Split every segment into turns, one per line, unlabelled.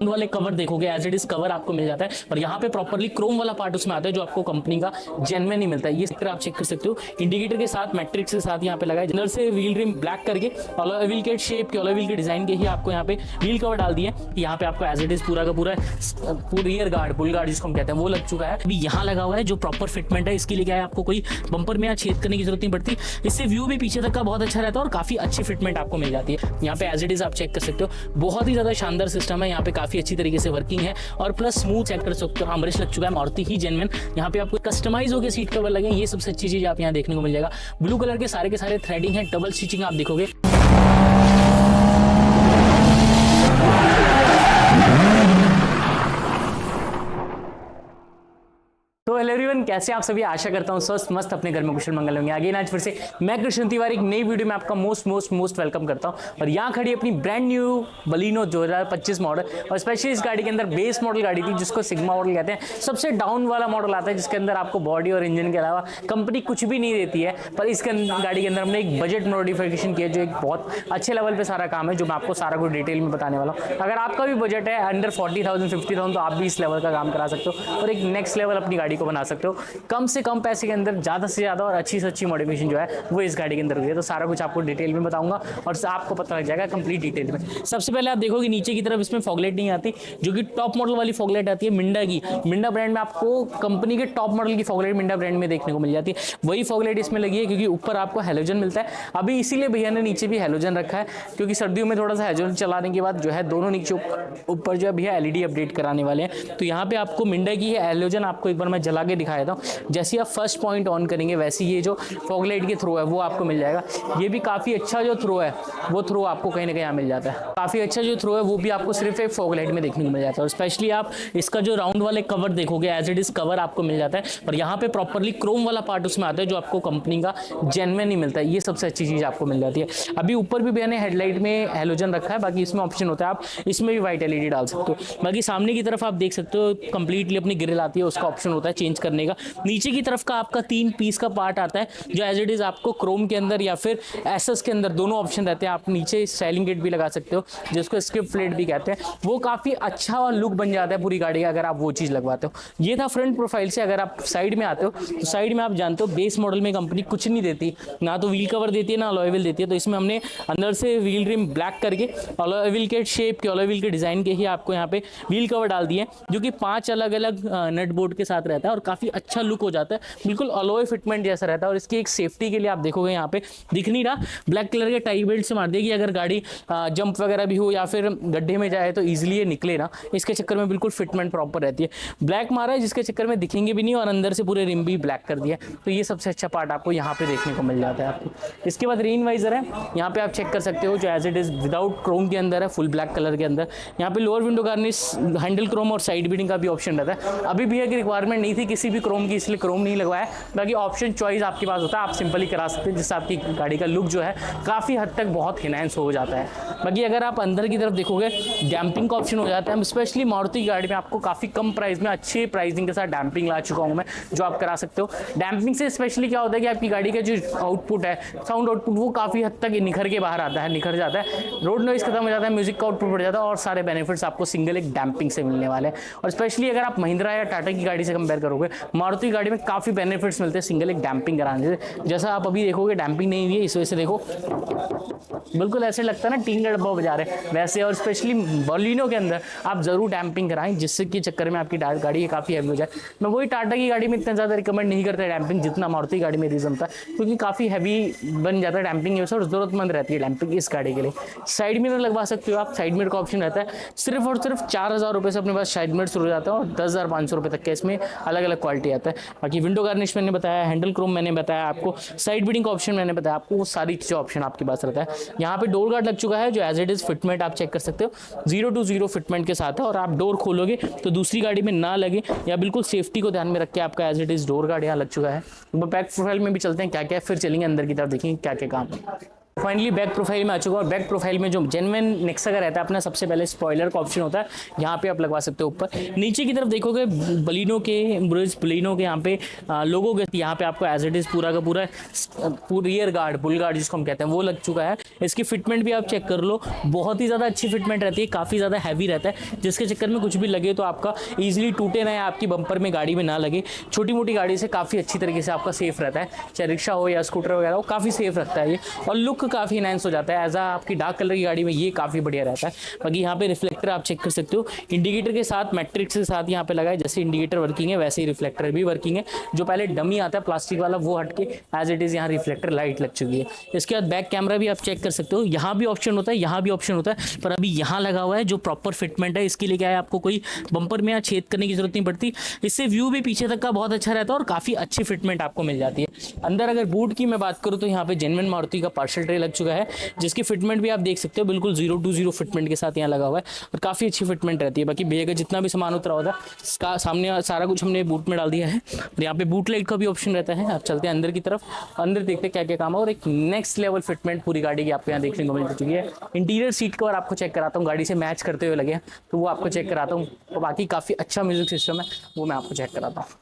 वाले कवर देखोगे as it is cover आपको मिल जाता है और यहाँ पे प्रॉपरली क्रोम वाला पार्ट उसमें आता है जो आपको कंपनी का जेन्युइन ही मिलता है। ये स्टिकर आप चेक कर सकते हो, इंडिकेटर के साथ मैट्रिक्स के साथ यहाँ पे लगा है। अंदर से व्हील रिम ब्लैक करके अलॉय व्हील के शेप के अलॉय व्हील के डिजाइन के ही आपको यहाँ पे व्हील कवर डाल दिए। यहाँ पे आपको एज इट इज पूरा का पूरा रियर गार्ड बुल गार्ड जिसको हम कहते हैं वो लग चुका है। अभी यहाँ लगा हुआ है जो प्रॉपर फिटमेंट है, इसके लिए क्या है आपको कोई बम्पर में या छेद करने की जरूरत नहीं पड़ती। इससे व्यू भी पीछे तक का बहुत अच्छा रहता है और काफी अच्छी फिटमेंट आपको मिल जाती है। यहाँ पे एज इट इज आप चेक कर सकते हो, बहुत ही ज्यादा शानदार सिस्टम है। यहाँ पे काफी अच्छी तरीके से वर्किंग है और प्लस स्मूथ चेक कर सकते हो, आर्मरेस्ट लग चुका है मारुति ही जेन्युइन। यहाँ पे आपको कस्टमाइज होकर सीट कवर लगे, ये सबसे अच्छी चीज आप यहाँ देखने को मिल जाएगा। ब्लू कलर के सारे थ्रेडिंग है, डबल स्टिचिंग आप देखोगे। तो हेलो एवरीवन, कैसे आप सभी? आशा करता हूँ स्वस्थ मस्त अपने घर में कुशल मंगल होंगे। आगे आज फिर से मैं कृष्ण तिवारी एक नई वीडियो में आपका मोस्ट वेलकम करता हूँ। और यहाँ खड़ी अपनी ब्रांड न्यू बलिनो 2025 मॉडल, और स्पेशली इस गाड़ी के अंदर बेस मॉडल गाड़ी थी जिसको सिग्मा मॉडल कहते हैं। सबसे डाउन वाला मॉडल आता है जिसके अंदर आपको बॉडी और इंजन के अलावा कंपनी कुछ भी नहीं देती है। पर इस गाड़ी के अंदर हमने एक बजट मॉडिफिकेशन किया जो एक बहुत अच्छे लेवल पर सारा काम है, जो मैं आपको सारा कुछ डिटेल में बताने वाला हूँ। अगर आपका भी बजट है अंडर 40,000 50,000 तो आप भी इस लेवल का काम करा सकते हो और एक नेक्स्ट लेवल अपनी गाड़ी को बना सकते हो। कम से कम पैसे के अंदर ज़्यादा से ज़्यादा और अच्छी से अच्छी मॉडिफिकेशन जो है वो इस गाड़ी के अंदर हुई है। तो सारा कुछ आपको डिटेल में बताऊंगा और आपको पता लग जाएगा कंप्लीट डिटेल में। सबसे पहले आप देखोगे नीचे की तरफ इसमें फॉगलाइट नहीं आती, जो कि टॉप मॉडल वाली फॉगलाइट आती है मिंडा की। मिंडा ब्रांड में आपको कंपनी के टॉप मॉडल की फॉगलाइट मिंडा ब्रांड में देखने को मिल जाती है। वही फॉगलाइट इसमें लगी है क्योंकि ऊपर आपको हैलोजन मिलता है। अभी इसीलिए भैया ने नीचे भी हैलोजन रखा है, क्योंकि सर्दियों में थोड़ा सा हैलोजन चलाने के बाद जो है दोनों नीचे ऊपर जो है भैया एलईडी अपडेट कराने वाले हैं। तो यहाँ पे आपको मिंडा की हैलोजन आपको एक बार मैं जला के दिखाया था। जैसे आप फर्स्ट पॉइंट ऑन करेंगे वैसे ये जो फॉगलाइट के थ्रो है वो आपको मिल जाएगा। ये भी काफ़ी अच्छा जो थ्रो है वो थ्रो आपको कहीं ना कहीं यहाँ मिल जाता है। काफ़ी अच्छा जो थ्रो है वो भी आपको सिर्फ एक फॉगलाइट में देखने को मिल जाता है। और स्पेशली आप इसका जो राउंड वाले कवर देखोगे एज इट इज कवर आपको मिल जाता है और यहाँ पे प्रॉपरली क्रोम वाला पार्ट उसमें आता है जो आपको कंपनी का जेन्युइन ही मिलता है। ये सबसे अच्छी चीज़ आपको मिल जाती है। अभी ऊपर भी मैंने हेडलाइट में हैलोजन रखा है, बाकी इसमें ऑप्शन होता है आप इसमें भी व्हाइट एलईडी डाल सकते हो। बाकी सामने की तरफ आप देख सकते हो कंप्लीटली अपनी ग्रिल आती है, उसका ऑप्शन होता है चेंज करने का। नीचे की तरफ का आपका 3 पीस का पार्ट आता है जो एज इट इज आपको क्रोम के अंदर या फिर एसएस के अंदर दोनों ऑप्शन रहते हैं। आप नीचे स्टाइलिंग गेट भी लगा सकते हो जिसको स्किप प्लेट भी कहते हैं। वो काफ़ी अच्छा लुक बन जाता है पूरी गाड़ी का अगर आप वो चीज़ लगवाते हो। ये था फ्रंट प्रोफाइल से। अगर आप साइड में आते हो तो साइड में आप जानते हो बेस मॉडल में कंपनी कुछ नहीं देती, ना तो व्हील कवर देती है ना अलॉय व्हील देती है। तो इसमें हमने अंदर से व्हील रिम ब्लैक करके अलॉय व्हील के शेप के अलॉय व्हील के डिज़ाइन के ही आपको यहाँ पे व्हील कवर डाल दिए, जो कि 5 अलग अलग नट बोर्ड के साथ रहता है और काफ़ी अच्छा लुक हो जाता है, बिल्कुल अलॉय फिटमेंट जैसा रहता है। और इसकी एक सेफ्टी के लिए आप देखोगे यहाँ पे दिख नहीं रहा, ब्लैक कलर के टाई बेल्ट से मार देगी अगर गाड़ी जंप वगैरह भी हो या फिर गड्ढे में जाए तो ईजिली ये निकले ना। इसके चक्कर में बिल्कुल फिटमेंट प्रॉपर रहती है। ब्लैक मारा है जिसके चक्कर में दिखेंगे भी नहीं और अंदर से पूरे रिम भी ब्लैक कर दिया। तो ये सबसे अच्छा पार्ट आपको यहाँ पे देखने को मिल जाता है आपको। इसके बाद रेन वाइजर है, यहाँ पे आप चेक कर सकते हो जो as it is without chrome के अंदर है, फुल ब्लैक कलर के अंदर। यहाँ पे lower window garnish, handle Chrome और साइड बीडिंग का भी ऑप्शन रहता है। अभी भी एक रिक्वायरमेंट नहीं थी किसी भी क्रोम की, इसलिए क्रोम नहीं लगवाया। बाकी ऑप्शन चॉइस आपके पास होता है, आप सिंपली करा सकते हैं जिससे आपकी गाड़ी का लुक जो है काफ़ी हद तक बहुत इनहैंस हो जाता है। बाकी अगर आप अंदर की तरफ देखोगे डैम्पिंग का ऑप्शन हो जाता है। स्पेशली मारुति की गाड़ी में आपको काफ़ी कम प्राइस में अच्छे प्राइसिंग के साथ डैम्पिंग ला चुका हूँ मैं, जो आप करा सकते हो। डैम्पिंग से स्पेशली क्या होता है कि आपकी गाड़ी का जो आउटपुट है, साउंड आउटपुट, वो काफ़ी हद तक निखर के बाहर आता है, निखर जाता है, रोड नॉइज खत्म हो जाता है, म्यूजिक का आउटपुट बढ़ जाता है और सारे बेनिफिट्स आपको सिंगल एक डैम्पिंग से मिलने वाले हैं। और स्पेशली अगर आप महिंद्रा या टाटा की गाड़ी से कंपेयर करोगे, मारुति की गाड़ी में काफ़ी बेनिफिट्स मिलते हैं सिंगल एक डैम्पिंग कराने से। जैसा आप अभी देखोगे डैम्पिंग नहीं हुई है, इस वजह से देखो बिल्कुल ऐसे लगता है ना टीन का डब्बा बजा रहे हैं वैसे। और स्पेशली बलिनो के अंदर आप जरूर डैम्पिंग कराएं जिससे कि चक्कर में आपकी गाड़ी काफ़ी हैवी हो जाए। मैं वही टाटा की गाड़ी में इतना ज़्यादा रिकमेंड नहीं करता डैम्पिंग जितना मारुति गाड़ी में रीजन था, क्योंकि काफ़ी हैवी बन जाता है डैम्पिंग और ज़रूरतमंद रहती है डैम्पिंग इस गाड़ी के लिए। साइड मिरर लगवा सकते हो आप, साइड मिरर का ऑप्शन रहता है। सिर्फ और सिर्फ 4,000 रुपये से अपने पास साइड मिरर शुरू हो जाता है और 10,500 रुपये तक के इसमें अलग अलग क्वालिटी आता है। बाकी विंडो गार्निश मैंने बताया, हैंडल क्रोम मैंने बताया आपको, साइड बीडिंग का ऑप्शन मैंने बताया आपको, वो सारी चीज़ें ऑप्शन आपके पास रहता है। यहाँ पे डोर गार्ड लग चुका है जो एज इट इज फिटमेंट आप चेक कर सकते हो 0 to 0 फिटमेंट के साथ है। और आप डोर खोलोगे तो दूसरी गाड़ी में ना लगे या बिल्कुल सेफ्टी को ध्यान में रख के आपका as it is door guard यहाँ लग चुका है। बैक प्रोफाइल में भी चलते हैं क्या क्या है, फिर चलेंगे अंदर की तरफ देखेंगे क्या क्या काम है। फाइनली बैक प्रोफाइल में आ चुका हूँ। बैक प्रोफाइल में जो जेन्युइन नेक्सा का रहता है अपना, सबसे पहले स्पॉइलर का ऑप्शन होता है, यहाँ पे आप लगवा सकते हो ऊपर। नीचे की तरफ देखोगे बलिनो के यहाँ पे लोगों के यहाँ पे आपको एज इट इज पूरा का पूरा रियर गार्ड, बुल गार्ड जिसको हम कहते हैं, वो लग चुका है। इसकी फिटमेंट भी आप चेक कर लो, बहुत ही ज़्यादा अच्छी फिटमेंट रहती है, काफ़ी ज़्यादा हैवी रहता है, जिसके चक्कर में कुछ भी लगे तो आपका ईजिली टूटे ना, आपकी बम्पर में गाड़ी में ना लगे। छोटी मोटी गाड़ी से काफ़ी अच्छी तरीके से आपका सेफ रहता है, चाहे रिक्शा हो या स्कूटर वगैरह हो, काफ़ी सेफ रखता है ये। और लुक काफ़ी इनहैंस हो जाता है एज आपकी डार्क कलर की गाड़ी में, ये काफ़ी बढ़िया रहता है। बाकी यहाँ पे रिफ्लेक्टर आप चेक कर सकते हो, इंडिकेटर के साथ मैट्रिक्स के साथ यहाँ पे लगा है। जैसे इंडिकेटर वर्किंग है वैसे ही रिफ्लेक्टर भी वर्किंग है। जो पहले डमी आता है प्लास्टिक वाला वो हट के एज इट इज़ यहाँ रिफ्लेक्टर लाइट लग चुकी है। इसके बाद बैक कैमरा भी आप चेक कर सकते हो, यहाँ भी ऑप्शन होता है, यहाँ भी ऑप्शन होता है, पर अभी यहाँ लगा हुआ है जो प्रॉपर फिटमेंट है। इसके लिए क्या है, आपको कोई बम्पर में या छेद करने की जरूरत नहीं पड़ती। इससे व्यू भी पीछे तक का बहुत अच्छा रहता है और काफ़ी अच्छी फिटमेंट आपको मिल जाती है। अंदर अगर बूट की मैं बात करूँ तो यहाँ पे जेन्युइन मारुति का पार्सल ट्रे लग चुका है, जिसकी फिटमेंट भी आप देख सकते हो, बिल्कुल 0-0 फिटमेंट के साथ यहाँ लगा हुआ है और काफ़ी अच्छी फिटमेंट रहती है। बाकी भैया का जितना भी सामान उतरा होता है इसका सामने सारा कुछ हमने बूट में डाल दिया है। और यहाँ पे बूट लाइट का भी ऑप्शन रहता है। आप चलते हैं अंदर की तरफ, अंदर देखते हैं क्या क्या काम है। और एक नेक्स्ट लेवल फिटमेंट पूरी गाड़ी की आपको यहाँ देखने को मिल चुकी है। इंटीरियर सीट कवर आपको चेक कराता हूँ, गाड़ी से मैच करते हुए लगे तो वो आपको चेक कराता हूँ। और बाकी काफ़ी अच्छा म्यूजिक सिस्टम है, वो मैं आपको चेक कराता हूँ।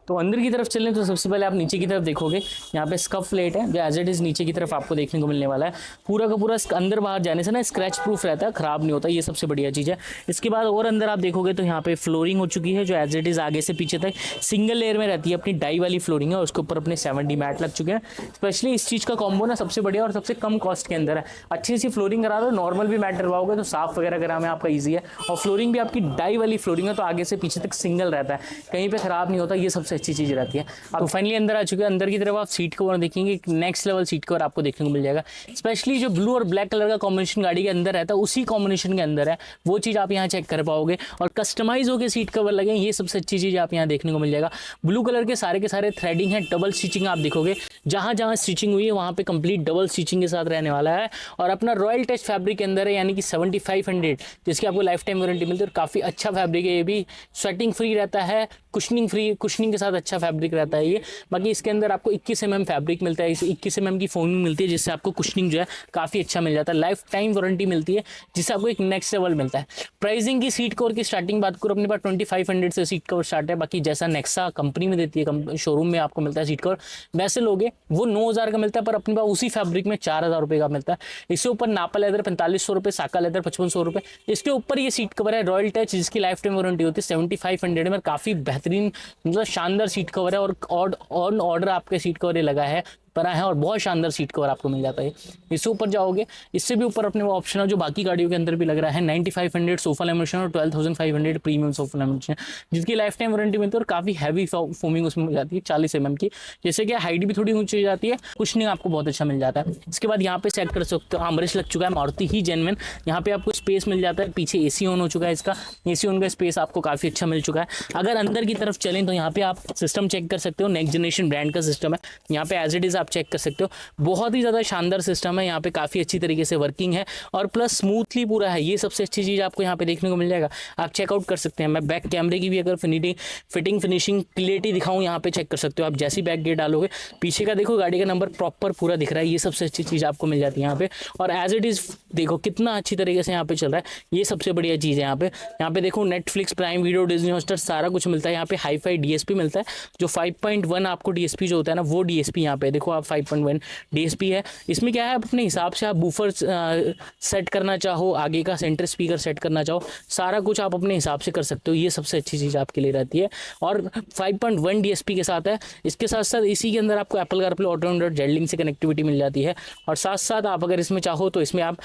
तो अंदर की तरफ चलें तो सबसे पहले आप नीचे की तरफ देखोगे, यहाँ पे स्कफ प्लेट है जो एज इट इज़ नीचे की तरफ आपको देखने को मिलने वाला है। पूरा का पूरा अंदर बाहर जाने से ना स्क्रैच प्रूफ रहता है, ख़राब नहीं होता, ये सबसे बढ़िया चीज़ है। इसके बाद और अंदर आप देखोगे तो यहाँ पे फ्लोरिंग हो चुकी है जो एज इट इज़ आगे से पीछे तक सिंगल लेयर में रहती है, अपनी डाई वाली फ्लोरिंग है। उसके ऊपर अपने 7D मैट लग चुके हैं। स्पेशली इस चीज़ का कॉम्बो ना सबसे बढ़िया और सबसे कम कॉस्ट के अंदर है। अच्छी सी फ्लोरिंग करा दो, नॉर्मल भी मैट डलवाओगे तो साफ वगैरह करा में आपका ईजी है। और फ्लोरिंग भी आपकी डाई वाली फ्लोरिंग है, तो आगे से पीछे तक सिंगल रहता है, कहीं पर ख़राब नहीं होता, ये सबसे अच्छी चीज़ रहती है। तो फाइनली अंदर आ चुके हैं। अंदर की तरफ आप सीट कवर देखेंगे, एक नेक्स्ट लेवल सीट कवर आपको देखने को मिल जाएगा। स्पेशली जो ब्लू और ब्लैक कलर का कॉम्बिनेशन गाड़ी के अंदर रहता है, उसी कॉम्बिनेशन के अंदर है, वो चीज़ आप यहाँ चेक कर पाओगे। और कस्टमाइज होकर सीट कवर लगे, ये सबसे अच्छी चीज़ आप यहाँ देखने को मिल जाएगा। ब्लू कलर के सारे थ्रेडिंग है, डबल स्टिचिंग आप देखोगे, जहाँ जहाँ स्टिचिंग हुई है वहाँ पे कंप्लीट डबल स्टिचिंग के साथ रहने वाला है। और अपना रॉयल टच फैब्रिक के अंदर है, यानी कि 7500 जिसकी आपको लाइफ टाइम वारंटी मिलती है। और काफ़ी अच्छा फैब्रिक है, ये भी स्वेटिंग फ्री रहता है, कुशनिंग के साथ अच्छा फैब्रिक रहता है ये। बाकी इसके अंदर आपको 21 mm फैब्रिक मिलता है, इस 21 mm की फोमिंग मिलती है, जिससे आपको कुशनिंग जो है काफ़ी अच्छा मिल जाता है। लाइफ टाइम वारंटी मिलती है, जिससे आपको एक नेक्स्ट लेवल मिलता है। प्राइसिंग की सीट कवर की स्टार्टिंग बात करूँ अपने पास 2500 से सीट कवर स्टार्ट है। बाकी जैसा नेक्सा कंपनी में देती है, शोरूम में आपको मिलता है सीट कवर, वैसे लोगे वो 9000 का मिलता है, पर अपने पास उसी फैब्रिक में 4000 रुपये का मिलता है। इसके ऊपर नापा लेदर 4500 रुपये, साका लेदर 5500 रुपये। इसके ऊपर ये सीट कवर है रॉयल टच, जिसकी लाइफ टाइम वारंटी होती है 7500 में। काफ़ी बेहतरीन मतलब शानदार सीट कवर है, और ऑन ऑर्डर आपके सीट कवर ये लगा है बना है, और बहुत शानदार सीट कवर आपको मिल जाता है। इससे ऊपर जाओगे, इससे भी ऊपर अपने वो ऑप्शन है जो बाकी गाड़ियों के अंदर भी लग रहा है, 9500 सोफा लेमिनेशन और 12500 प्रीमियम सोफा लेमिनेशन, जिसकी लाइफ टाइम वारंटी मिलती है। और काफ़ी हैवी फोमिंग उसमें मिल जाती है 40 mm की, जैसे कि हाइट भी थोड़ी ऊंची हो जाती है, कुशनिंग आपको बहुत अच्छा मिल जाता है। इसके बाद यहाँ पे सेट कर सकते हो, आर्मरेस्ट लग चुका है मारुति ही जेन्युइन। यहाँ पे आपको स्पेस मिल जाता है, पीछे AC ऑन हो चुका है, इसका AC ऑन का स्पेस आपको काफ़ी अच्छा मिल चुका है। अगर अंदर की तरफ चलें तो यहाँ पे आप सिस्टम चेक कर सकते हो, नेक्स्ट जनरेशन ब्रांड का सिस्टम है, यहाँ पे एज इट इज़ आप चेक कर सकते हो। बहुत ही ज़्यादा शानदार सिस्टम है, यहाँ पे काफ़ी अच्छी तरीके से वर्किंग है और प्लस स्मूथली पूरा है, ये सबसे अच्छी चीज़ आपको यहाँ पे देखने को मिल जाएगा। आप चेकआउट कर सकते हैं। मैं बैक कैमरे की भी अगर फिनिशिंग क्लियरिटी दिखाऊँ, यहाँ पे चेक कर सकते हो आप। जैसी बैक गेट डालोगे, पीछे का देखो गाड़ी का नंबर प्रॉपर पूरा दिख रहा है, ये सबसे अच्छी चीज़ आपको मिल जाती है यहाँ पे। और एज इट इज़ देखो कितना अच्छी तरीके से यहाँ पे चल रहा है, ये सबसे बढ़िया चीज़ है यहाँ पे। यहाँ पे देखो Netflix, prime video, Disney Hotstar सारा कुछ मिलता है। यहाँ पे हाई-फाई DSP मिलता है, जो 5.1 आपको DSP जो होता है ना, वो DSP यहाँ पे देखो आप 5.1 DSP है। इसमें क्या है, आप अपने हिसाब से आप बूफर सेट करना चाहो, आगे का सेंटर स्पीकर सेट करना चाहो, सारा कुछ आप अपने हिसाब से कर सकते हो, ये सबसे अच्छी चीज़ आपके लिए रहती है। और 5.1 DSP के साथ है। इसके साथ साथ इसी के अंदर आपको एप्पल कारप्ले ऑटो एंड्रॉइड जेडलिंक से कनेक्टिविटी मिल जाती है। और साथ साथ आप अगर इसमें चाहो तो इसमें आप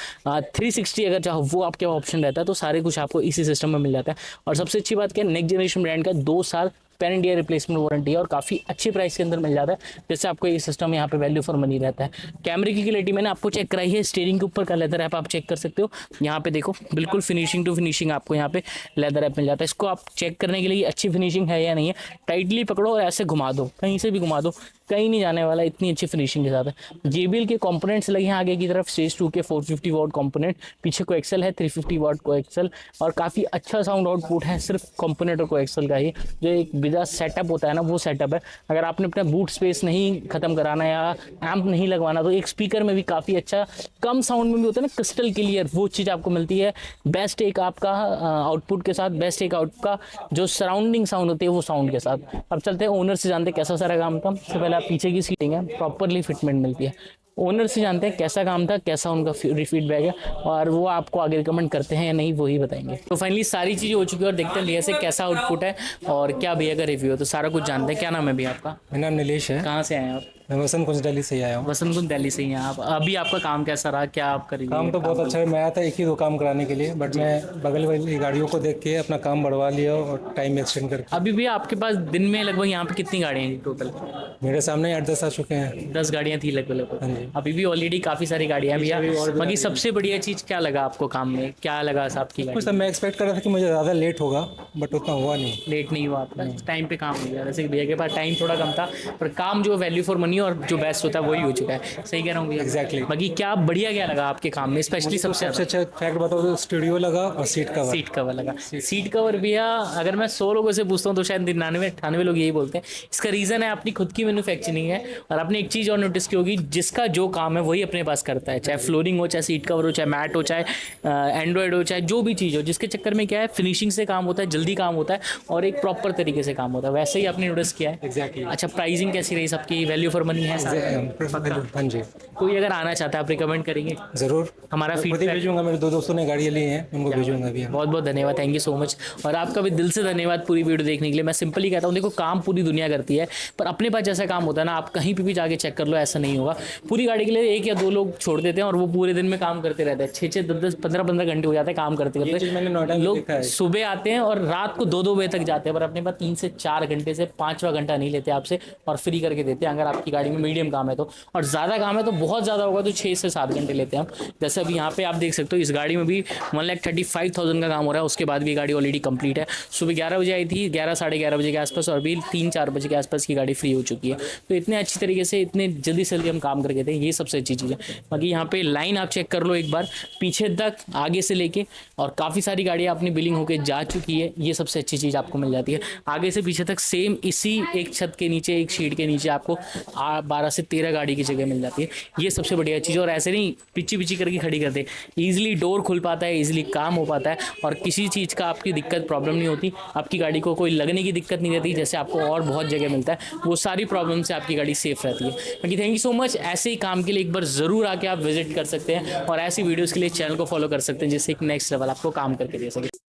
360 अगर चाहो वो आपके ऑप्शन रहता है, तो सारे कुछ आपको इसी सिस्टम में मिल जाता है। और सबसे अच्छी बात क्या है, नेक्स्ट जनरेशन ब्रांड का 2 साल पैन इंडिया रिप्लेसमेंट वारंटी है और काफ़ी अच्छे प्राइस के अंदर मिल जाता है, जिससे आपको ये सिस्टम यहाँ पे वैल्यू फॉर मनी रहता है। कैमरे की क्लैरिटी मैंने आपको चेक कराई है, स्टीयरिंग के ऊपर का लेदर ऐप आप चेक कर सकते हो। यहाँ पे देखो बिल्कुल फिनिशिंग टू फिनिशिंग आपको यहाँ पे लेदर ऐप मिल जाता है। इसको आप चेक करने के लिए अच्छी फिनिशिंग है या नहीं है, टाइटली पकड़ो और ऐसे घुमा दो, कहीं से भी घुमा दो, कहीं नहीं जाने वाला, इतनी अच्छी फिनिशिंग के साथ है। JBL के कंपोनेंट्स लगे हैं आगे की तरफ, स्टेज 2 के 450 वॉट कंपोनेंट, पीछे को एक्सेल है 350 वॉट को एक्सेल, और काफ़ी अच्छा साउंड आउटपुट है सिर्फ कंपोनेंट और को एक्सेल का ही। जो एक बिना सेटअप होता है ना, वो सेटअप है। अगर आपने अपना बूट स्पेस नहीं खत्म कराना या एम्प नहीं लगवाना, तो एक स्पीकर में भी काफ़ी अच्छा, कम साउंड में भी होता है ना, क्रिस्टल क्लियर, वो चीज़ आपको मिलती है। बेस्ट एक आपका आउटपुट के साथ, बेस्ट एक आउट का जो सराउंडिंग साउंड होती है वो साउंड के साथ। अब चलते हैं ओनर से, जानते हैं कैसा सारा काम था। सबसे पहले आप पीछे की सीटिंग है, प्रॉपरली फिटमेंट मिलती है। ओनर से जानते हैं कैसा काम था, कैसा उनका फीडबैक है, और वो आपको आगे रिकमेंड करते हैं या नहीं, वही बताएंगे। तो फाइनली सारी चीज़ें हो चुकी है और देखते हैं भैया से कैसा आउटपुट है और क्या भैया का रिव्यू है, तो सारा कुछ जानते हैं। क्या नाम है भैया आपका?
मेरा नाम नीलेश है।
कहाँ से आए हैं आप?
मैं वसंत कुंज दिल्ली से ही आया हूँ।
वसंत कुंज दिल्ली से ही हैं आप। अभी आपका काम कैसा रहा, क्या आप करेंगे?
काम तो बहुत अच्छा है। मैं आया था एक ही दो काम कराने के लिए, बट मैं बगल वाली गाड़ियों को देख के अपना काम बढ़वा लिया और टाइम एक्सटेंड करके।
अभी भी आपके पास दिन में लगभग यहाँ पे कितनी गाड़ियाँ हैं टोटल?
मेरे सामने 8-10 आ चुके हैं।
10 गाड़ियाँ थी लगभग।
हाँ जी।
अभी भी ऑलरेडी काफ़ी सारी गाड़ियाँ हैं भैया। बाकी सबसे बढ़िया चीज़ क्या लगा आपको काम में, क्या लगा आपकी गाड़ी?
कुछ मैं एक्सपेक्ट कर रहा था कि मुझे ज़्यादा लेट होगा, बट उतना हुआ नहीं।
लेट नहीं हुआ आपका, टाइम पे काम हो गया। वैसे भैया के पास टाइम थोड़ा कम था, पर काम जो वैल्यू फॉर मनी और जो बेस्ट होता है वही हो चुका है। सही कह रहा हूँ भैया?
एग्जैक्टली।
बाकी क्या बढ़िया क्या लगा आपके काम में, स्पेशली सबसे
अच्छा फैक्ट बताओ तो स्टूडियो लगा और सीट कवर।
सीट कवर लगा। सीट कवर भैया अगर मैं 100 लोगों से पूछता हूँ तो शायद 99-98 लोग यही बोलते हैं। इसका रीज़न है अपनी खुद की मैन्युफैक्चरिंग है, और आपने एक चीज़ और नोटिस की होगी, जिसका जो काम है वही अपने पास करता है, चाहे फ्लोरिंग हो, चाहे सीट कवर हो, चाहे मैट हो, चाहे एंड्रॉयड हो, चाहे जो भी चीज़ हो, जिसके चक्कर में क्या है फिनिशिंग से काम होता है, जल्दी काम होता है और एक प्रॉपर तरीके से काम होता है। वैसे ही आपने नोटिस किया है?
एग्जैक्टली।
अच्छा, प्राइसिंग कैसी रही सबकी, वैल्यू फॉर मनी है?
हाँ जी।
कोई अगर आना चाहता है आप रिकमेंड करेंगे?
ज़रूर।
हमारा
खुद ही
फीडबैक
भेजूंगा, मेरे 2 दोस्तों ने गाड़ियाँ ली हैं, उनको भेजूंगा भी।
बहुत बहुत धन्यवाद, थैंक यू सो मच। और आपका भी दिल से धन्यवाद पूरी वीडियो देखने के लिए। मैं सिंपली कहता हूँ, देखो काम पूरी दुनिया करती है, पर अपने पास जैसा काम होता है ना, आप कहीं पे भी जाके चेक कर लो, ऐसा नहीं होगा। पूरी गाड़ी के लिए 1 या 2 लोग छोड़ देते हैं और वो पूरे दिन में काम करते रहते हैं। 6-6, 10-10, 15-15 घंटे हो जाते हैं काम करते करते।
मैंने नोएडा में देखा है।
सुबह आते हैं और रात को 2-2 बजे तक जाते हैं, पर अपने पास 3 से 4 घंटे से 5वां घंटा नहीं लेते आपसे और फ्री करके देते हैं। अगर आपकी गाड़ी में मीडियम काम है तो, और ज़्यादा काम है तो, बहुत ज़्यादा होगा तो 6 से 7 घंटे लेते हैं हम। जैसे अभी यहाँ पे आप देख सकते हो, इस गाड़ी में भी 1,35,000 का काम हो रहा है। उसके बाद भी गाड़ी ऑलरेडी कंप्लीट है। सुबह 11 बजे आई थी, 11 साढ़े 11 बजे के आसपास, और अभी 3-4 बजे के आसपास की गाड़ी फ्री हो चुकी है। तो इतने अच्छी तरीके से, इतने जल्दी से जल्दी हम काम करके थे, ये सबसे अच्छी चीज़ है। बाकी यहाँ पे लाइन आप चेक कर लो एक बार, पीछे तक आगे से लेके, और काफ़ी सारी गाड़ियाँ अपनी बिलिंग होके जा चुकी है। ये सबसे अच्छी चीज़ आपको मिल जाती है। आगे से पीछे तक सेम इसी एक छत के नीचे, एक शीट के नीचे आपको 12 से 13 गाड़ी की जगह मिल जाती है। ये सबसे बढ़िया चीज़। और ऐसे नहीं पिच्ची पिच्ची करके खड़ी करते, ईजिली डोर खुल पाता है, ईजिली काम हो पाता है, और किसी चीज़ का आपकी दिक्कत प्रॉब्लम नहीं होती। आपकी गाड़ी को कोई लगने की दिक्कत नहीं रहती, जैसे आपको और बहुत जगह मिलता है। वो सारी प्रॉब्लम से आपकी गाड़ी सेफ रहती है। बाकी थैंक यू सो मच। ऐसे ही काम के लिए एक बार ज़रूर आके आप विजिट कर सकते हैं, और ऐसी वीडियोज़ के लिए चैनल को फॉलो कर सकते हैं, जिससे एक नेक्स्ट लेवल आपको काम करके दे सके।